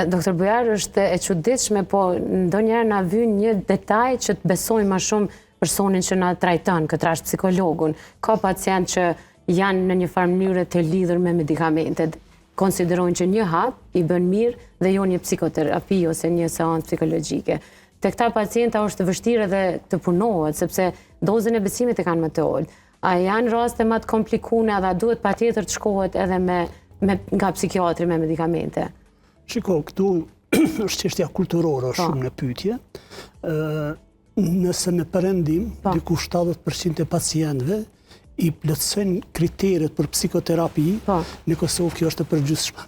Doktor Bujar, është e çuditshme, po ndonjëherë na vjen një detaj që të besojmë më shumë personin që na trajton, këtë rast psikologun. Ka pacient që janë në një farë mënyrë të lidhur me medikamentet, konsiderojnë që një hap i bën mirë dhe jo një psikoterapi ose një seancë psikologjike. Te këta pacienta është vështirë edhe të punohet, sepse dozën e besimit e kanë më të ulët. A janë raste më të komplikuara dhe duhet patjetër të shkohet edhe nga psikiatri me medikamente? Shiko, këtu është çështja kulturore shumë në pyetje. Nëse në perëndim, diku 70% e pacientëve i plotësojnë kriteret për psikoterapi, në Kosovë kjo është e përgjithshme.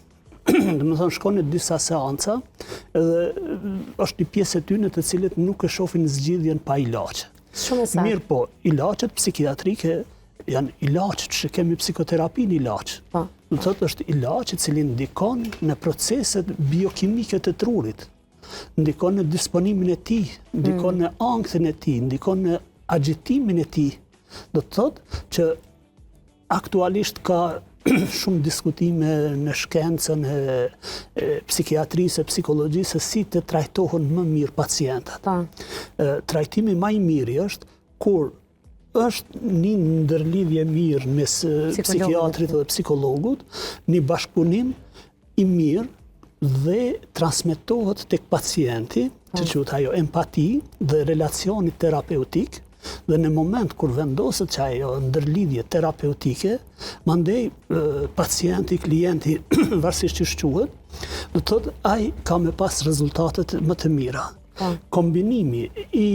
Domethënë shkon në disa seanca dhe është një pjesë e tyre të cilët nuk e shohin zgjidhjen pa ilaçe. Mirë po, ilaçet psikiatrike janë ilaçet që kemi psikoterapi në ilaç. Do të thotë është ilaç i cili ndikon në proceset biokimike të trurit, ndikon në disponimin e tij, ndikon në ankthin e tij, ndikon në agjitimin e tij. Do të thotë që aktualisht ka shumë diskutime në shkencën e psikiatrisë e psikologjisë se si të trajtohen më mirë pacientat. Trajtimi më i miri është kur është një ndërlidhje mirë mes psikiatrit dhe psikologut, një bashkëpunim i mirë dhe transmetohet tek pacienti, që quhet ajo empati dhe relacioni terapeutik, dhe në moment kur vendoset që ajo ndërlidhje terapeutike, mandej pacienti, klienti, varësisht që shquhet, do të thotë ai ka me pas rezultatet më të mira. Kombinimi i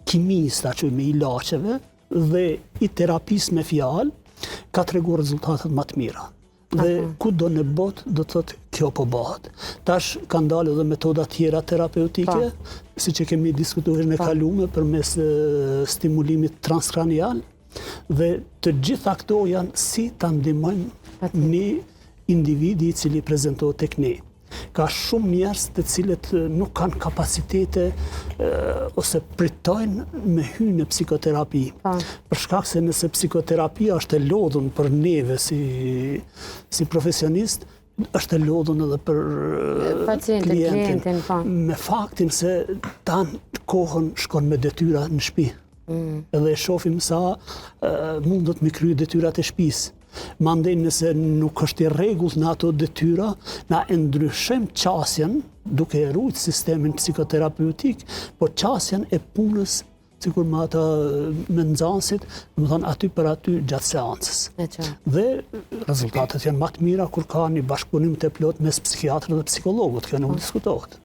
kimisë, me ilaçeve dhe i terapisë me fjalë ka treguar rezultatet më të mira. Dhe kudo në botë do të thotë kjo po bëhet. Tash kanë dalë edhe metoda tjera terapeutike, siç e kemi diskutuar në kalume përmes stimulimit transkranial, dhe të gjitha këto janë si ta ndihmojnë një individi i cili prezantohet tek ne. Ka shumë njerëz të cilët nuk kanë kapacitete ose pritojnë me hyrje në psikoterapi. Për shkak se nëse psikoterapia është e lodhur për neve si profesionist, është e lodhur edhe për klientin. Me faktin se tanë kohën shkon me detyra në shtëpi. Edhe shohim sa mundet me krye detyrat e shtëpisë. Mandej nëse nuk është i rregullt në ato detyra, na e ndryshojmë qasjen duke e ruajtur sistemin psikoterapeutik, po qasjen e punës sikur me ata me nxënësit, domethënë aty për aty gjatë seancës. Dhe rezultatet janë më të mira kur ka një bashkëpunim të plot mes psikiatrit dhe psikologut, kjo nuk diskutohet.